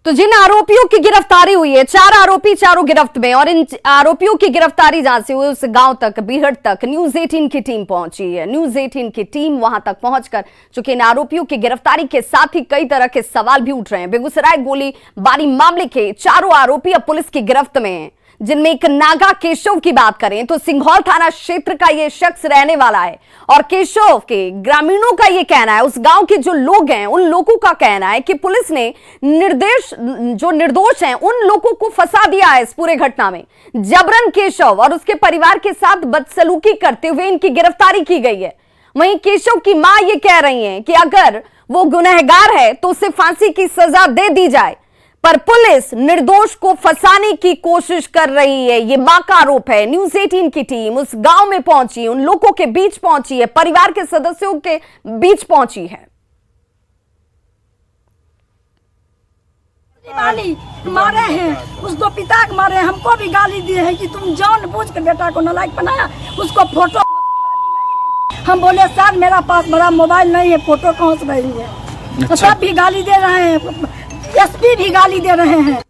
तो जिन आरोपियों की गिरफ्तारी हुई है, 4 आरोपी चारों गिरफ्त में, और इन आरोपियों की गिरफ्तारी जहां से हुई उस गांव तक, बीहड़ तक न्यूज 18 की टीम पहुंची है। न्यूज 18 की टीम वहां तक पहुंचकर चूंकि इन आरोपियों की गिरफ्तारी के साथ ही कई तरह के सवाल भी उठ रहे हैं। बेगूसराय गोलीबारी मामले के चारों आरोपी अब पुलिस की गिरफ्त में हैं, जिनमें एक नागा केशव की बात करें तो सिंघौल थाना क्षेत्र का यह शख्स रहने वाला है, और केशव के ग्रामीणों का यह कहना है, उस गांव के जो लोग हैं उन लोगों का कहना है कि पुलिस ने निर्दोष हैं उन लोगों को फंसा दिया है इस पूरे घटना में। जबरन केशव और उसके परिवार के साथ बदसलूकी करते हुए इनकी गिरफ्तारी की गई है। वहीं केशव की मां यह कह रही हैं कि अगर वो गुनहगार है तो उसे फांसी की सजा दे दी जाए, पर पुलिस निर्दोष को फंसाने की कोशिश कर रही है, ये मां का आरोप है। न्यूज 18 की टीम उस गांव में पहुंची, उन लोगों के बीच पहुंची है, परिवार के सदस्यों के बीच पहुंची है। मारे हैं उसको, पिता को मारे, हमको भी गाली दिए हैं कि तुम जानबूझ के बेटा को नालायक बनाया। उसको फोटो हम बोले सर मेरा पास बड़ा मोबाइल नहीं है, फोटो कहाँ से रही है। तो सब भी गाली दे रहे हैं, एसपी भी गाली दे रहे हैं।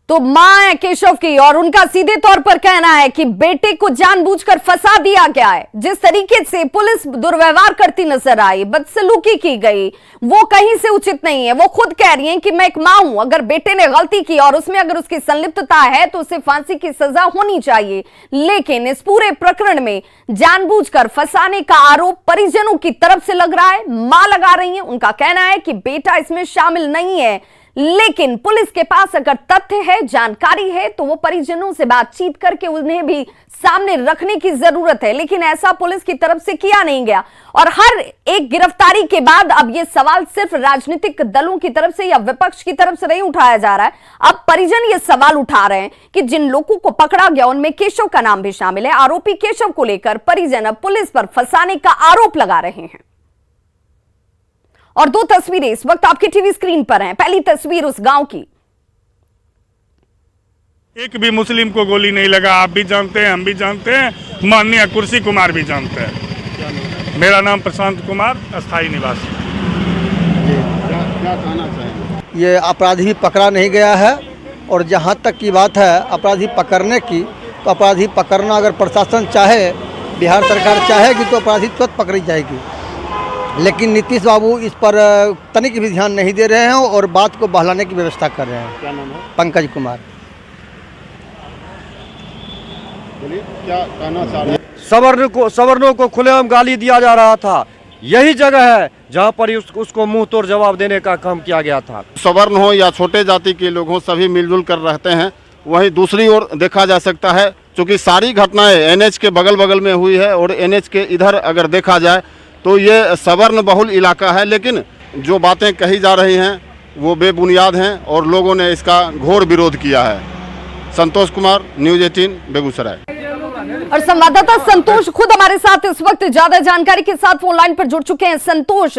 तो मां है केशव की और उनका सीधे तौर पर कहना है कि बेटे को जानबूझकर फंसा दिया गया है। जिस तरीके से पुलिस दुर्व्यवहार करती नजर आई, बदसलूकी की गई, वो कहीं से उचित नहीं है। वो खुद कह रही हैं कि मैं एक मां हूं, अगर बेटे ने गलती की और उसमें अगर उसकी संलिप्तता है तो उसे फांसी की सजा होनी चाहिए, लेकिन इस पूरे प्रकरण में जानबूझकर फंसाने का आरोप परिजनों की तरफ से लग रहा है। मां लगा रही है, उनका कहना है कि बेटा इसमें शामिल नहीं है, लेकिन पुलिस के पास अगर तथ्य है, जानकारी है, तो वो परिजनों से बातचीत करके उन्हें भी सामने रखने की जरूरत है। लेकिन ऐसा पुलिस की तरफ से किया नहीं गया, और हर एक गिरफ्तारी के बाद अब ये सवाल सिर्फ राजनीतिक दलों की तरफ से या विपक्ष की तरफ से नहीं उठाया जा रहा है। अब परिजन ये सवाल उठा रहे हैं कि जिन लोगों को पकड़ा गया उनमें केशव का नाम भी शामिल है। आरोपी केशव को लेकर परिजन अब पुलिस पर फंसाने का आरोप लगा रहे हैं। और 2 तस्वीरें इस वक्त आपकी टीवी स्क्रीन पर हैं। पहली तस्वीर उस गांव की। एक भी मुस्लिम को गोली नहीं लगा, आप भी जानते हैं, हम भी जानते हैं, माननीय कुर्सी कुमार भी जानते हैं। मेरा नाम प्रशांत कुमार, अस्थायी निवासी। क्या कहना चाहेंगे? ये अपराधी भी पकड़ा नहीं गया है, और जहाँ तक की बात है अपराधी पकड़ने की, तो अपराधी पकड़ना अगर प्रशासन चाहे, बिहार सरकार चाहेगी तो अपराधी तुरंत पकड़ी जाएगी। लेकिन नीतीश बाबू इस पर तनिक भी ध्यान नहीं दे रहे हैं और बात को बहलाने की व्यवस्था कर रहे हैं। क्या नाम है? पंकज कुमार। बोलिए, क्या कहना चाह रहे हैं? सवर्णों को खुलेआम गाली दिया जा रहा था। यही जगह है जहां पर उसको मुंह तोड़ जवाब देने का काम किया गया था। सवर्ण हो या छोटे जाति के लोग हों, सभी मिलजुल कर रहते हैं। वहीं दूसरी ओर देखा जा सकता है, क्योंकि सारी घटनाएं एनएच के बगल में हुई है, और एनएच के इधर अगर देखा जाए तो ये सवर्ण बहुल इलाका है। लेकिन जो बातें कही जा रही हैं वो बेबुनियाद हैं, और लोगों ने इसका घोर विरोध किया है। संतोष कुमार, न्यूज 18 बेगूसराय। और संवाददाता संतोष खुद हमारे साथ इस वक्त ज्यादा जानकारी के साथ फोन लाइन पर जुड़ चुके हैं। संतोष,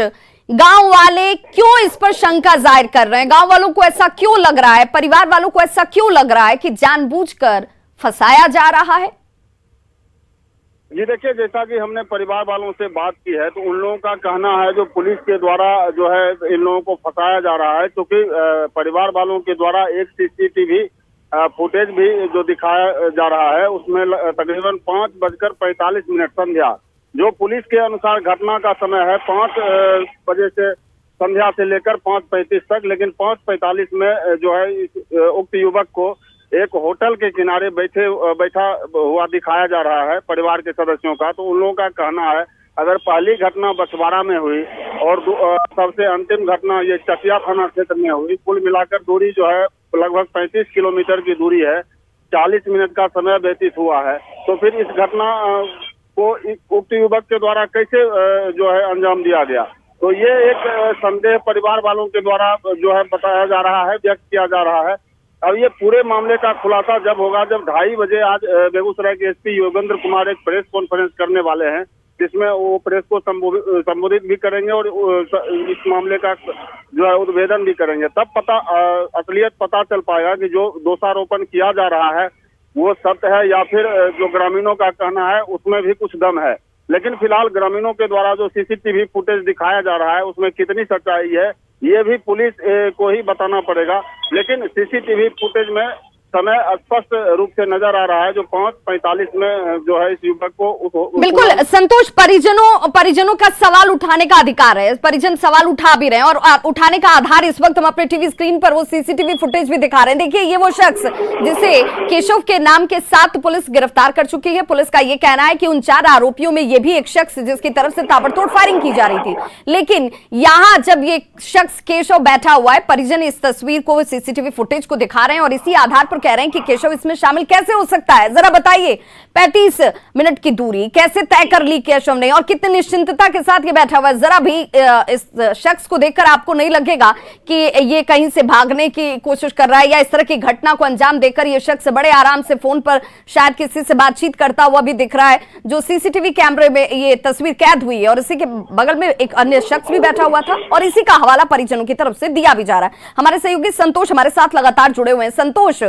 गांव वाले क्यों इस पर शंका जाहिर कर रहे हैं? गांव वालों को ऐसा क्यों लग रहा है, परिवार वालों को ऐसा क्यों लग रहा है कि जानबूझकर फंसाया जा रहा है? जी देखिए, जैसा कि हमने परिवार वालों से बात की है तो उन लोगों का कहना है जो पुलिस के द्वारा जो है इन लोगों को फंसाया जा रहा है, क्योंकि परिवार वालों के द्वारा एक सीसीटीवी फुटेज भी जो दिखाया जा रहा है उसमें तकरीबन 5:45 संध्या, जो पुलिस के अनुसार घटना का समय है 5 बजे से संध्या से लेकर 5:35 तक, लेकिन 5:45 में जो है उक्त युवक को एक होटल के किनारे बैठा हुआ दिखाया जा रहा है परिवार के सदस्यों का। तो उन लोगों का कहना है अगर पहली घटना बछवाड़ा में हुई और सबसे अंतिम घटना ये चकिया थाना क्षेत्र में हुई, कुल मिलाकर दूरी जो है लगभग 35 किलोमीटर की दूरी है, 40 मिनट का समय व्यतीत हुआ है। तो फिर इस घटना को उक्त युवक के द्वारा कैसे जो है अंजाम दिया गया, तो ये एक संदेह परिवार वालों के द्वारा जो है बताया जा रहा है, व्यक्त किया जा रहा है। अब ये पूरे मामले का खुलासा जब होगा, जब 2:30 बजे आज बेगूसराय के एसपी योगेंद्र कुमार एक प्रेस कॉन्फ्रेंस करने वाले हैं, जिसमें वो प्रेस को संबोधित भी करेंगे और इस मामले का जो है उद्भेदन भी करेंगे। तब असलियत पता चल पाएगा कि जो दोषारोपण किया जा रहा है वो सत्य है या फिर जो ग्रामीणों का कहना है उसमें भी कुछ दम है। लेकिन फिलहाल ग्रामीणों के द्वारा जो सीसीटीवी फुटेज दिखाया जा रहा है उसमें कितनी सच्चाई है ये भी पुलिस को ही बताना पड़ेगा। लेकिन सीसीटीवी फुटेज में समय स्पष्ट रूप से नजर आ रहा है जो 5:45 में जो है इस युवक को बिल्कुल संतोष, परिजनों का सवाल उठाने का अधिकार है, परिजन सवाल उठा भी रहे हैं और उठाने का आधार इस वक्त हम अपने टीवी स्क्रीन पर वो सीसीटीवी फुटेज भी दिखा रहे हैं। देखिए ये वो शख्स जिसे केशव के नाम के साथ पुलिस गिरफ्तार कर चुकी है। पुलिस का ये कहना है कि उन 4 आरोपियों में ये भी एक शख्स जिसकी तरफ से ताबड़तोड़ फायरिंग की जा रही थी। लेकिन यहां जब ये शख्स केशव बैठा हुआ है, परिजन इस तस्वीर को सीसीटीवी फुटेज को दिखा रहे हैं और इसी आधार पर कह रहे हैं कि केशव इसमें शामिल कैसे हो सकता है। जरा बताइए 35 मिनट की दूरी कैसे तय कर ली केशव ने और कितनी निश्चिंतता के साथ ये बैठा हुआ है। जरा भी इस शख्स को देखकर आपको नहीं लगेगा कि ये कहीं से भागने की कोशिश कर रहा है या इस तरह की घटना को अंजाम देकर ये शख्स बड़े आराम से फोन पर शायद किसी से बातचीत करता हुआ भी दिख रहा है। जो सीसीटीवी कैमरे में ये तस्वीर कैद हुई है और इसी के बगल में एक अन्य शख्स भी बैठा हुआ था और इसी का हवाला परिजनों की तरफ से दिया भी जा रहा है। हमारे सहयोगी संतोष हमारे साथ लगातार जुड़े हुए हैं। संतोष,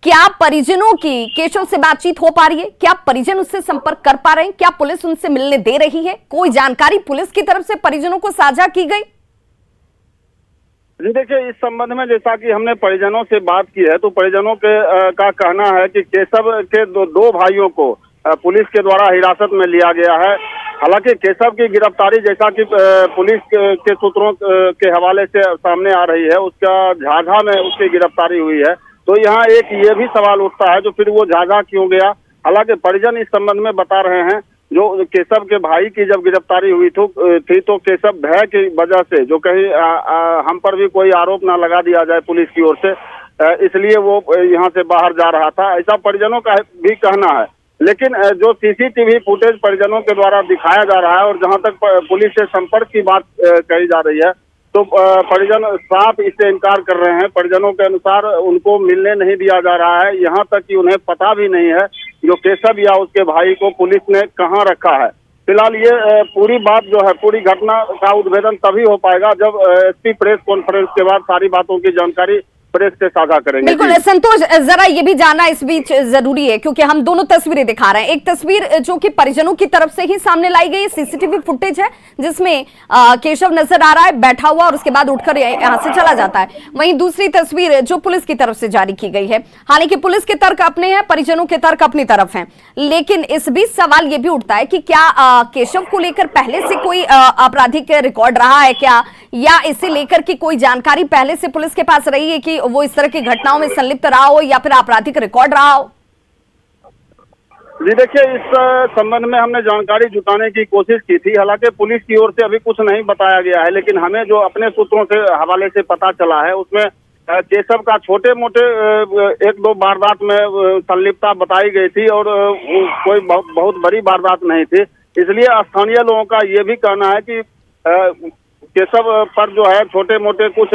क्या परिजनों की केशव से बातचीत हो पा रही है? क्या परिजन उससे संपर्क कर पा रहे हैं? क्या पुलिस उनसे मिलने दे रही है? कोई जानकारी पुलिस की तरफ से परिजनों को साझा की गई? जी देखिए, इस संबंध में जैसा कि हमने परिजनों से बात की है तो परिजनों के का कहना है कि केशव के दो भाइयों को पुलिस के द्वारा हिरासत में लिया गया है। हालांकि केशव की गिरफ्तारी जैसा कि पुलिस के सूत्रों के हवाले से सामने आ रही है, उसका झाझा में उसकी गिरफ्तारी हुई है। तो यहाँ एक ये भी सवाल उठता है जो फिर वो झाझा क्यों गया। हालांकि परिजन इस संबंध में बता रहे हैं जो केशव के भाई की जब गिरफ्तारी हुई थी तो केशव भय की वजह से जो कहीं हम पर भी कोई आरोप ना लगा दिया जाए पुलिस की ओर से, इसलिए वो यहाँ से बाहर जा रहा था, ऐसा परिजनों का भी कहना है। लेकिन जो सीसीटीवी फुटेज परिजनों के द्वारा दिखाया जा रहा है और जहाँ तक पुलिस से संपर्क की बात कही जा रही है तो परिजन साफ इससे इनकार कर रहे हैं। परिजनों के अनुसार उनको मिलने नहीं दिया जा रहा है, यहाँ तक कि उन्हें पता भी नहीं है जो केशव या उसके भाई को पुलिस ने कहाँ रखा है। फिलहाल ये पूरी बात जो है, पूरी घटना का उद्भेदन तभी हो पाएगा जब एसपी प्रेस कॉन्फ्रेंस के बाद सारी बातों की जानकारी प्रेस से साझा करेंगे। बिल्कुल संतोष, जरा ये भी जानना इस बीच जरूरी है क्योंकि हम दोनों तस्वीरें दिखा रहे हैं। एक तस्वीर जो कि परिजनों की तरफ से ही सामने लाई गई सीसीटीवी फुटेज है जिसमें केशव नजर आ रहा है बैठा हुआ और उसके बाद उठकर यहाँ से चला जाता है। वहीं दूसरी तस्वीर जो पुलिस की तरफ से जारी की गई है। हालांकि पुलिस के तर्क अपने हैं, परिजनों के तर्क अपनी तरफ हैं, लेकिन इस बीच सवाल ये भी उठता है कि क्या केशव को लेकर पहले से कोई आपराधिक रिकॉर्ड रहा है क्या, या इसे लेकर की कोई जानकारी पहले से पुलिस के पास रही है कि वो इस तरह की घटनाओं में संलिप्त रहा हो या फिर आपराधिक रिकॉर्ड रहा हो? जी देखिए, इस संबंध में हमने जानकारी जुटाने की कोशिश की थी। हालांकि पुलिस की ओर से अभी कुछ नहीं बताया गया है, लेकिन हमें जो अपने सूत्रों से हवाले से पता चला है उसमें केशव का छोटे मोटे 1-2 वारदात में संलिप्तता बताई गई थी और कोई बहुत बड़ी वारदात नहीं थी। इसलिए स्थानीय लोगों का ये भी कहना है कि केशव पर जो है छोटे मोटे कुछ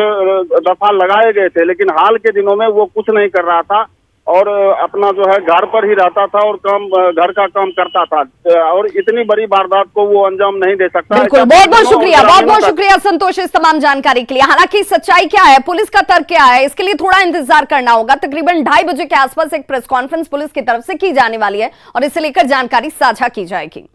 दफा लगाए गए थे, लेकिन हाल के दिनों में वो कुछ नहीं कर रहा था और अपना जो है घर पर ही रहता था और घर का काम करता था और इतनी बड़ी वारदात को वो अंजाम नहीं दे सकता। बिल्कुल, बहुत बहुत शुक्रिया संतोष इस तमाम जानकारी के लिए। हालांकि सच्चाई क्या है, पुलिस का तर्क क्या है, इसके लिए थोड़ा इंतजार करना होगा। तकरीबन 2:30 बजे के आसपास एक प्रेस कॉन्फ्रेंस पुलिस की तरफ से की जाने वाली है और इसे लेकर जानकारी साझा की जाएगी।